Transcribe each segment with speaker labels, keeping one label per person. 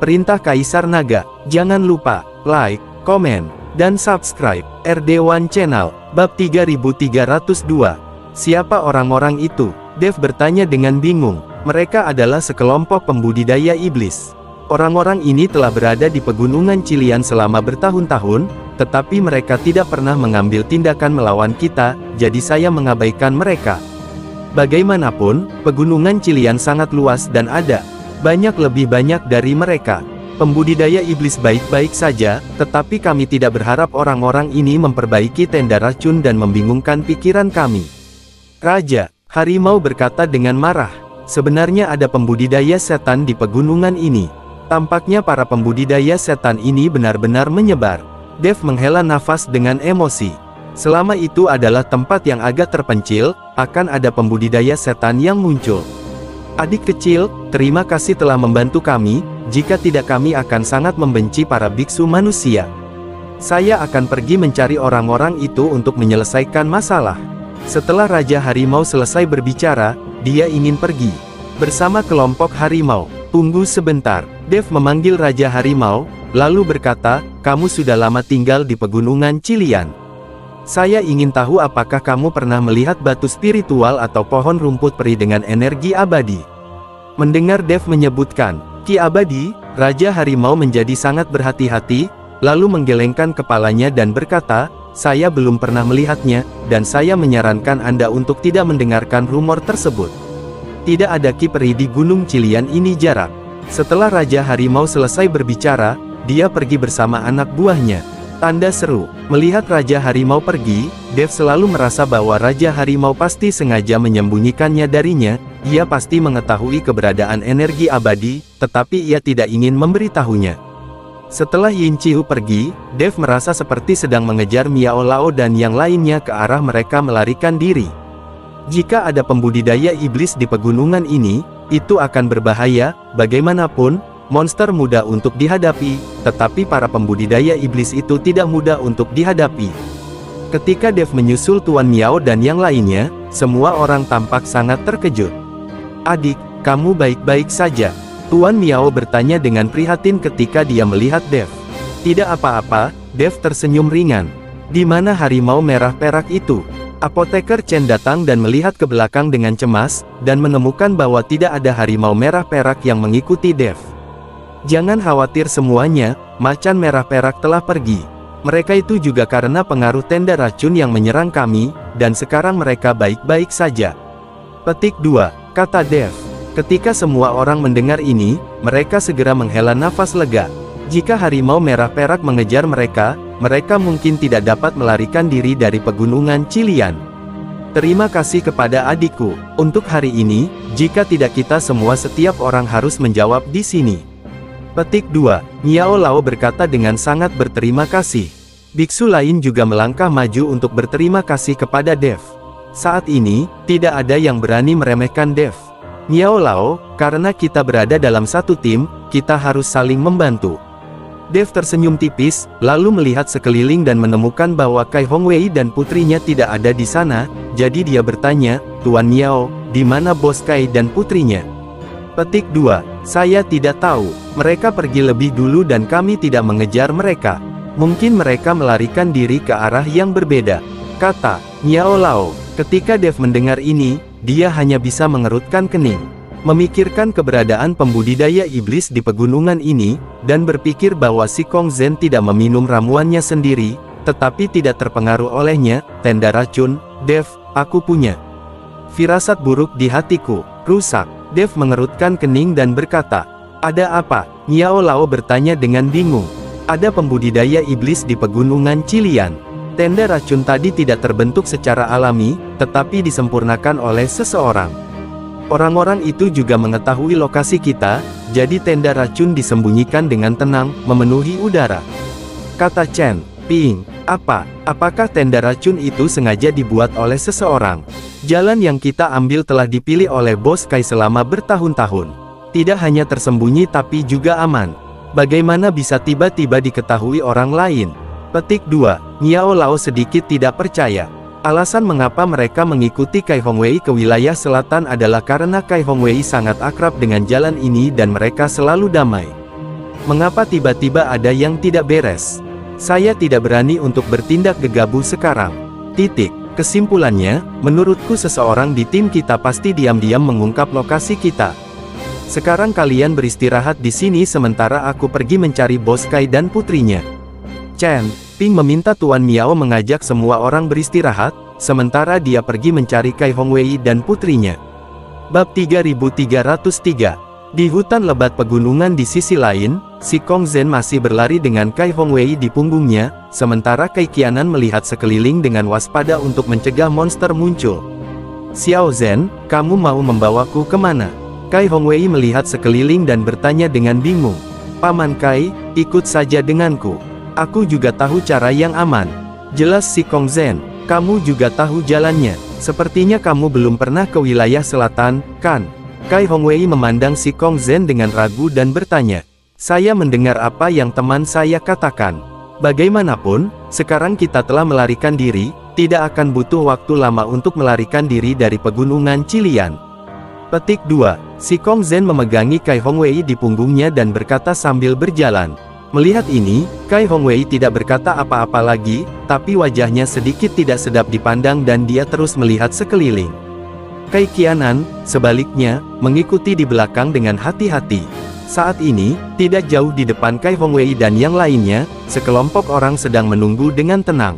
Speaker 1: Perintah Kaisar Naga. Jangan lupa like, komen, dan subscribe RD1 Channel. Bab 3302. Siapa orang-orang itu? Dev bertanya dengan bingung. Mereka adalah sekelompok pembudidaya iblis. Orang-orang ini telah berada di pegunungan Qilian selama bertahun-tahun, tetapi mereka tidak pernah mengambil tindakan melawan kita, jadi saya mengabaikan mereka. Bagaimanapun, pegunungan Qilian sangat luas dan ada lebih banyak dari mereka. Pembudidaya iblis baik-baik saja, tetapi kami tidak berharap orang-orang ini memperbaiki tenda racun dan membingungkan pikiran kami. Raja Harimau berkata dengan marah, sebenarnya ada pembudidaya setan di pegunungan ini. Tampaknya para pembudidaya setan ini benar-benar menyebar. Dev menghela nafas dengan emosi. Selama itu adalah tempat yang agak terpencil, akan ada pembudidaya setan yang muncul. Adik kecil, terima kasih telah membantu kami, jika tidak kami akan sangat membenci para biksu manusia. Saya akan pergi mencari orang-orang itu untuk menyelesaikan masalah. Setelah Raja Harimau selesai berbicara, dia ingin pergi bersama kelompok harimau. Tunggu sebentar. Dev memanggil Raja Harimau, lalu berkata, kamu sudah lama tinggal di pegunungan Qilian. Saya ingin tahu apakah kamu pernah melihat batu spiritual atau pohon rumput peri dengan energi abadi. Mendengar Dev menyebutkan Ki abadi, Raja Harimau menjadi sangat berhati-hati, lalu menggelengkan kepalanya dan berkata, saya belum pernah melihatnya, dan saya menyarankan Anda untuk tidak mendengarkan rumor tersebut. Tidak ada Ki peri di Gunung Qilian ini jarak. Setelah Raja Harimau selesai berbicara, dia pergi bersama anak buahnya. Tanda seru. Melihat Raja Harimau pergi, Dev selalu merasa bahwa Raja Harimau pasti sengaja menyembunyikannya darinya. Ia pasti mengetahui keberadaan energi abadi, tetapi ia tidak ingin memberitahunya. Setelah Yin Chihu pergi, Dev merasa seperti sedang mengejar Miao Lao dan yang lainnya ke arah mereka melarikan diri. Jika ada pembudidaya iblis di pegunungan ini, itu akan berbahaya. Bagaimanapun, monster mudah untuk dihadapi, tetapi para pembudidaya iblis itu tidak mudah untuk dihadapi. Ketika Dev menyusul Tuan Miao dan yang lainnya, semua orang tampak sangat terkejut. Adik, kamu baik-baik saja? Tuan Miao bertanya dengan prihatin ketika dia melihat Dev. Tidak apa-apa, Dev tersenyum ringan. Di mana harimau merah perak itu? Apoteker Chen datang dan melihat ke belakang dengan cemas, dan menemukan bahwa tidak ada harimau merah perak yang mengikuti Dev. Jangan khawatir semuanya, macan merah perak telah pergi. Mereka itu juga karena pengaruh tenda racun yang menyerang kami, dan sekarang mereka baik-baik saja. Petik 2, kata Dev. Ketika semua orang mendengar ini, mereka segera menghela nafas lega. Jika harimau merah perak mengejar mereka, mereka mungkin tidak dapat melarikan diri dari pegunungan Qilian. Terima kasih kepada adikku. Untuk hari ini, jika tidak kita semua setiap orang harus menjawab di sini. Petik 2, Miao Lao berkata dengan sangat berterima kasih. Biksu lain juga melangkah maju untuk berterima kasih kepada Dev. Saat ini, tidak ada yang berani meremehkan Dev. Miao Lao, karena kita berada dalam satu tim, kita harus saling membantu. Dev tersenyum tipis, lalu melihat sekeliling dan menemukan bahwa Kai Hongwei dan putrinya tidak ada di sana, jadi dia bertanya, Tuan Miao, di mana Bos Kai dan putrinya? Petik 2, saya tidak tahu, mereka pergi lebih dulu dan kami tidak mengejar mereka. Mungkin mereka melarikan diri ke arah yang berbeda, kata Miao Lao. Ketika Dev mendengar ini, dia hanya bisa mengerutkan kening. Memikirkan keberadaan pembudidaya iblis di pegunungan ini, dan berpikir bahwa si Kong Zhen tidak meminum ramuannya sendiri, tetapi tidak terpengaruh olehnya. Tenda racun, Dev, aku punya firasat buruk di hatiku, rusak. Dev mengerutkan kening dan berkata, ada apa? Miao Lao bertanya dengan bingung. Ada pembudidaya iblis di pegunungan Qilian. Tenda racun tadi tidak terbentuk secara alami, tetapi disempurnakan oleh seseorang. Orang-orang itu juga mengetahui lokasi kita, jadi tenda racun disembunyikan dengan tenang, memenuhi udara. Kata Chen Ping, apakah tenda racun itu sengaja dibuat oleh seseorang? Jalan yang kita ambil telah dipilih oleh Bos Kai selama bertahun-tahun. Tidak hanya tersembunyi tapi juga aman. Bagaimana bisa tiba-tiba diketahui orang lain? Petik 2, Miao Lao sedikit tidak percaya. Alasan mengapa mereka mengikuti Kai Hongwei ke wilayah selatan adalah karena Kai Hongwei sangat akrab dengan jalan ini dan mereka selalu damai. Mengapa tiba-tiba ada yang tidak beres? Saya tidak berani untuk bertindak gegabah sekarang. Kesimpulannya, menurutku seseorang di tim kita pasti diam-diam mengungkap lokasi kita. Sekarang kalian beristirahat di sini sementara aku pergi mencari Bos Kai dan putrinya. Chen Ping meminta Tuan Miao mengajak semua orang beristirahat, sementara dia pergi mencari Kai Hongwei dan putrinya. Bab 3303. Di hutan lebat pegunungan di sisi lain, Si Kong Zhen masih berlari dengan Kai Hongwei di punggungnya, sementara Kai Qianan melihat sekeliling dengan waspada untuk mencegah monster muncul. Xiao Zhen, kamu mau membawaku kemana? Kai Hongwei melihat sekeliling dan bertanya dengan bingung. Paman Kai, ikut saja denganku. Aku juga tahu cara yang aman. Jelas Si Kong Zhen, kamu juga tahu jalannya. Sepertinya kamu belum pernah ke wilayah selatan, kan? Kai Hongwei memandang Si Kong Zhen dengan ragu dan bertanya. Saya mendengar apa yang teman saya katakan. Bagaimanapun, sekarang kita telah melarikan diri, tidak akan butuh waktu lama untuk melarikan diri dari pegunungan Qilian. Petik 2. Si Kong Zhen memegangi Kai Hongwei di punggungnya dan berkata sambil berjalan. Melihat ini, Kai Hongwei tidak berkata apa-apa lagi, tapi wajahnya sedikit tidak sedap dipandang dan dia terus melihat sekeliling. Kai Qianan, sebaliknya, mengikuti di belakang dengan hati-hati. Saat ini, tidak jauh di depan Kai Hongwei dan yang lainnya, sekelompok orang sedang menunggu dengan tenang.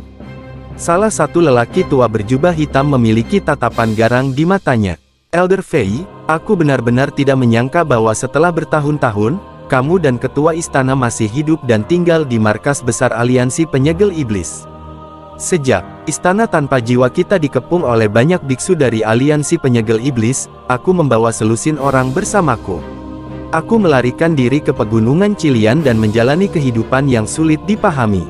Speaker 1: Salah satu lelaki tua berjubah hitam memiliki tatapan garang di matanya. Elder Fei, aku benar-benar tidak menyangka bahwa setelah bertahun-tahun, kamu dan ketua istana masih hidup dan tinggal di markas besar aliansi penyegel iblis. Sejak istana tanpa jiwa kita dikepung oleh banyak biksu dari aliansi penyegel iblis, aku membawa selusin orang bersamaku. Aku melarikan diri ke pegunungan Qilian dan menjalani kehidupan yang sulit dipahami.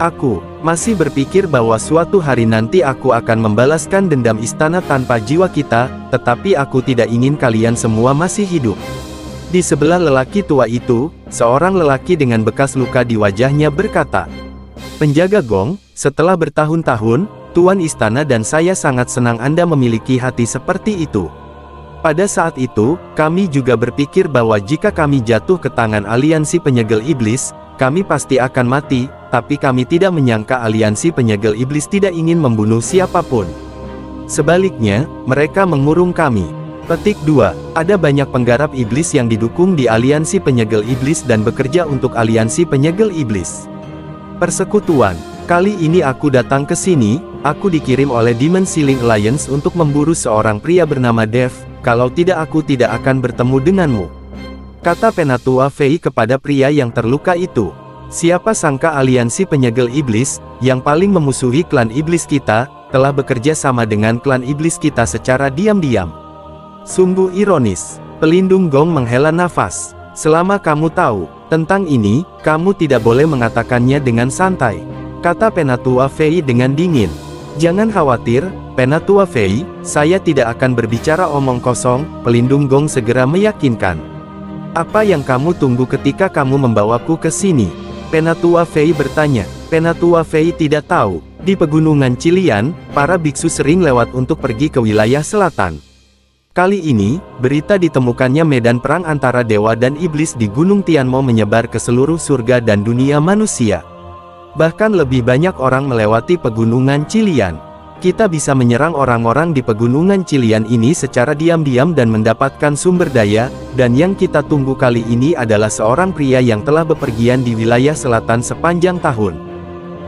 Speaker 1: Aku masih berpikir bahwa suatu hari nanti aku akan membalaskan dendam istana tanpa jiwa kita, tetapi aku tidak ingin kalian semua masih hidup. Di sebelah lelaki tua itu, seorang lelaki dengan bekas luka di wajahnya berkata, "Penjaga Gong, setelah bertahun-tahun, Tuan Istana dan saya sangat senang Anda memiliki hati seperti itu. Pada saat itu, kami juga berpikir bahwa jika kami jatuh ke tangan aliansi penyegel iblis, kami pasti akan mati, tapi kami tidak menyangka aliansi penyegel iblis tidak ingin membunuh siapapun. Sebaliknya, mereka mengurung kami." Petik 2. Ada banyak penggarap iblis yang didukung di aliansi penyegel iblis dan bekerja untuk aliansi penyegel iblis. Persekutuan. Kali ini aku datang ke sini, aku dikirim oleh Demon Ceiling Alliance untuk memburu seorang pria bernama Dev, kalau tidak aku tidak akan bertemu denganmu. Kata Penatua Fei kepada pria yang terluka itu. Siapa sangka aliansi penyegel iblis, yang paling memusuhi klan iblis kita, telah bekerja sama dengan klan iblis kita secara diam-diam. Sungguh ironis. Pelindung Gong menghela nafas. Selama kamu tahu tentang ini, kamu tidak boleh mengatakannya dengan santai. Kata Penatua Fei dengan dingin. Jangan khawatir, Penatua Fei, saya tidak akan berbicara omong kosong, Pelindung Gong segera meyakinkan. Apa yang kamu tunggu ketika kamu membawaku ke sini? Penatua Fei bertanya. Penatua Fei tidak tahu, di pegunungan Qilian, para biksu sering lewat untuk pergi ke wilayah selatan. Kali ini, berita ditemukannya medan perang antara dewa dan iblis di Gunung Tianmo menyebar ke seluruh surga dan dunia manusia. Bahkan lebih banyak orang melewati pegunungan Qilian. Kita bisa menyerang orang-orang di pegunungan Qilian ini secara diam-diam dan mendapatkan sumber daya, dan yang kita tunggu kali ini adalah seorang pria yang telah bepergian di wilayah selatan sepanjang tahun.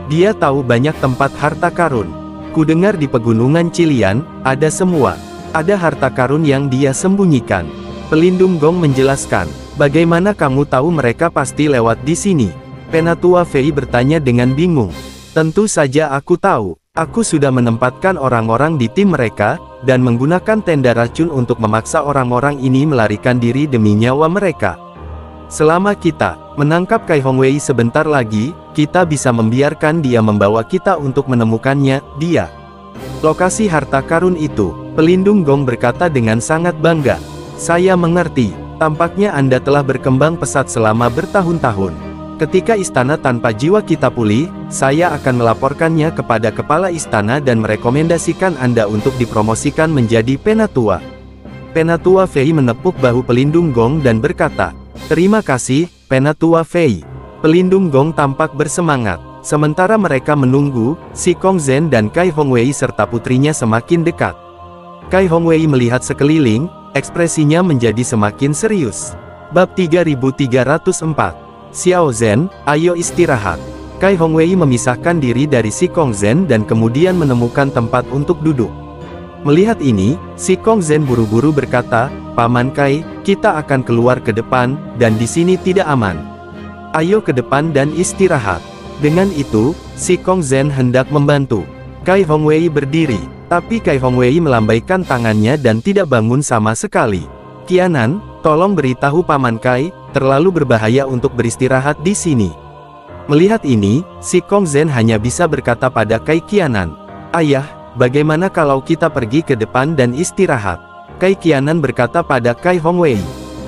Speaker 1: Dia tahu banyak tempat harta karun. Kudengar di pegunungan Qilian, ada semua. Ada harta karun yang dia sembunyikan. Pelindung Gong menjelaskan. Bagaimana kamu tahu mereka pasti lewat di sini? Penatua Fei bertanya dengan bingung. Tentu saja aku tahu. Aku sudah menempatkan orang-orang di tim mereka, dan menggunakan tenda racun untuk memaksa orang-orang ini melarikan diri demi nyawa mereka. Selama kita menangkap Kai Hongwei sebentar lagi, kita bisa membiarkan dia membawa kita untuk menemukannya, dia. Lokasi harta karun itu, Pelindung Gong berkata dengan sangat bangga. Saya mengerti, tampaknya Anda telah berkembang pesat selama bertahun-tahun. Ketika istana tanpa jiwa kita pulih, saya akan melaporkannya kepada kepala istana dan merekomendasikan Anda untuk dipromosikan menjadi Penatua. Penatua Fei menepuk bahu Pelindung Gong dan berkata, "Terima kasih, Penatua Fei. Pelindung gong tampak bersemangat. Sementara mereka menunggu, Si Kongzhen dan Kai Hongwei serta putrinya semakin dekat. Kai Hongwei melihat sekeliling, ekspresinya menjadi semakin serius. Bab 3304. Xiao Zhen, ayo istirahat. Kai Hongwei memisahkan diri dari Si Kongzhen dan kemudian menemukan tempat untuk duduk. Melihat ini, Si Kongzhen buru-buru berkata, Paman Kai, kita akan keluar ke depan, dan di sini tidak aman. Ayo ke depan dan istirahat. Dengan itu, Si Kongzhen hendak membantu Kai Hongwei berdiri, tapi Kai Hongwei melambaikan tangannya dan tidak bangun sama sekali. Qianan, tolong beritahu Paman Kai, terlalu berbahaya untuk beristirahat di sini. Melihat ini, Si Kongzhen hanya bisa berkata pada Kai Qianan, Ayah, bagaimana kalau kita pergi ke depan dan istirahat? Kai Qianan berkata pada Kai Hongwei.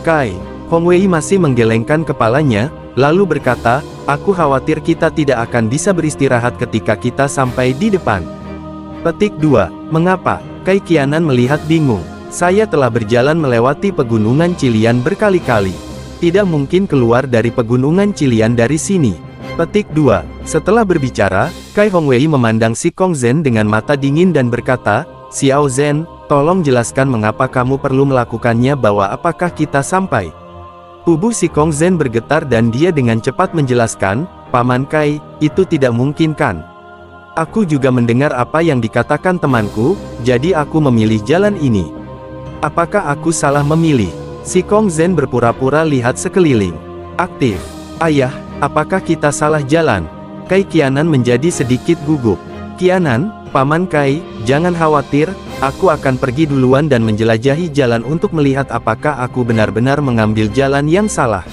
Speaker 1: Kai Hongwei masih menggelengkan kepalanya, lalu berkata, aku khawatir kita tidak akan bisa beristirahat ketika kita sampai di depan. Petik 2. Mengapa? Kai Qianan melihat bingung. Saya telah berjalan melewati pegunungan Qilian berkali-kali. Tidak mungkin keluar dari pegunungan Qilian dari sini. Petik 2. Setelah berbicara, Kai Hongwei memandang Si Kongzhen dengan mata dingin dan berkata, Xiao Zhen, tolong jelaskan mengapa kamu perlu melakukannya, bahwa apakah kita sampai? Tubuh Si Kongzhen bergetar dan dia dengan cepat menjelaskan, Paman Kai, itu tidak mungkin kan? Aku juga mendengar apa yang dikatakan temanku, jadi aku memilih jalan ini. Apakah aku salah memilih? Si Kongzhen berpura-pura lihat sekeliling. Aktif. Ayah, apakah kita salah jalan? Kai Qianan menjadi sedikit gugup. Qianan, Paman Kai, jangan khawatir, aku akan pergi duluan dan menjelajahi jalan untuk melihat apakah aku benar-benar mengambil jalan yang salah.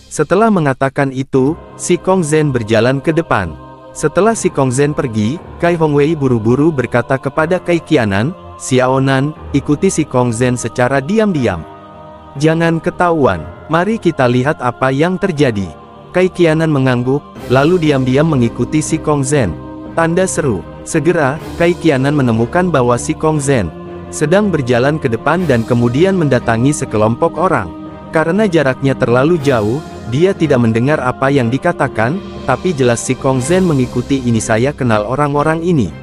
Speaker 1: Setelah mengatakan itu, Si Kongzhen berjalan ke depan. Setelah Si Kongzhen pergi, Kai Hongwei buru-buru berkata kepada Kai Qianan, Xiao Nan, ikuti Si Kongzhen secara diam-diam. Jangan ketahuan, mari kita lihat apa yang terjadi. Kai Qianan mengangguk, lalu diam-diam mengikuti Si Kongzhen. Tanda seru. Segera, Kai Qianan menemukan bahwa Si Kongzhen sedang berjalan ke depan dan kemudian mendatangi sekelompok orang. Karena jaraknya terlalu jauh, dia tidak mendengar apa yang dikatakan, tapi jelas Si Kongzhen mengikuti. Ini saya kenal orang-orang ini.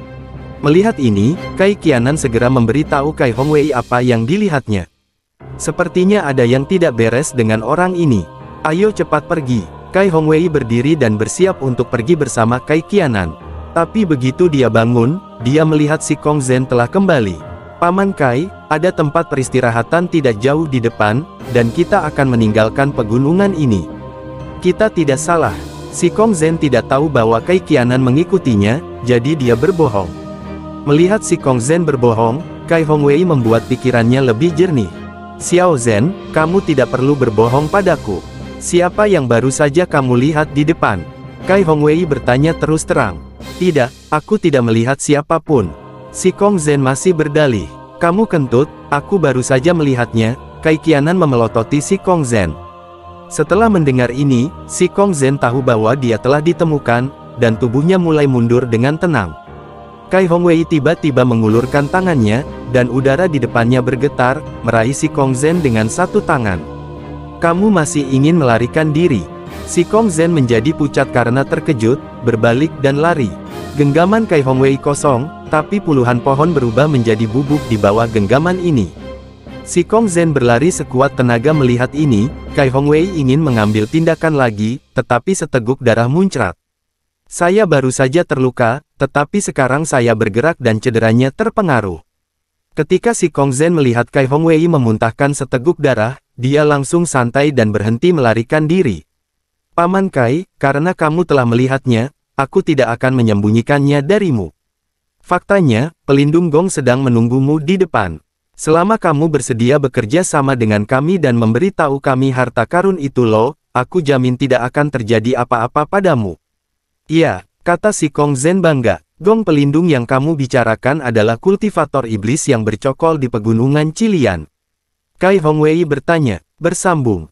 Speaker 1: Melihat ini, Kai Qianan segera memberitahu Kai Hongwei apa yang dilihatnya. Sepertinya ada yang tidak beres dengan orang ini. Ayo cepat pergi. Kai Hongwei berdiri dan bersiap untuk pergi bersama Kai Qianan. Tapi begitu dia bangun, dia melihat Si Kongzhen telah kembali. Paman Kai, ada tempat peristirahatan tidak jauh di depan, dan kita akan meninggalkan pegunungan ini. Kita tidak salah. Si Kongzhen tidak tahu bahwa Kai Qianan mengikutinya, jadi dia berbohong. Melihat Si Kongzhen berbohong, Kai Hongwei membuat pikirannya lebih jernih. Xiao Zhen, kamu tidak perlu berbohong padaku. Siapa yang baru saja kamu lihat di depan? Kai Hongwei bertanya terus terang. Tidak, aku tidak melihat siapapun. Si Kongzhen masih berdalih. Kamu kentut, aku baru saja melihatnya. Kai Qianan memelototi Si Kongzhen. Setelah mendengar ini, Si Kongzhen tahu bahwa dia telah ditemukan, dan tubuhnya mulai mundur dengan tenang. Kai Hongwei tiba-tiba mengulurkan tangannya, dan udara di depannya bergetar, meraih Si Kongzhen dengan satu tangan. Kamu masih ingin melarikan diri? Si Kongzhen menjadi pucat karena terkejut, berbalik dan lari. Genggaman Kai Hongwei kosong, tapi puluhan pohon berubah menjadi bubuk di bawah genggaman ini. Si Kongzhen berlari sekuat tenaga. Melihat ini, Kai Hongwei ingin mengambil tindakan lagi, tetapi seteguk darah muncrat. Saya baru saja terluka, tetapi sekarang saya bergerak dan cederanya terpengaruh. Ketika Si Kongzhen melihat Kai Hongwei memuntahkan seteguk darah, dia langsung santai dan berhenti melarikan diri. Paman Kai, karena kamu telah melihatnya, aku tidak akan menyembunyikannya darimu. Faktanya, pelindung gong sedang menunggumu di depan. Selama kamu bersedia bekerja sama dengan kami dan memberitahu kami harta karun itu loh, aku jamin tidak akan terjadi apa-apa padamu. Iya, kata Si Kongzhen bangga. Gong pelindung yang kamu bicarakan adalah kultivator iblis yang bercokol di pegunungan Qilian. Kai Hongwei bertanya, bersambung.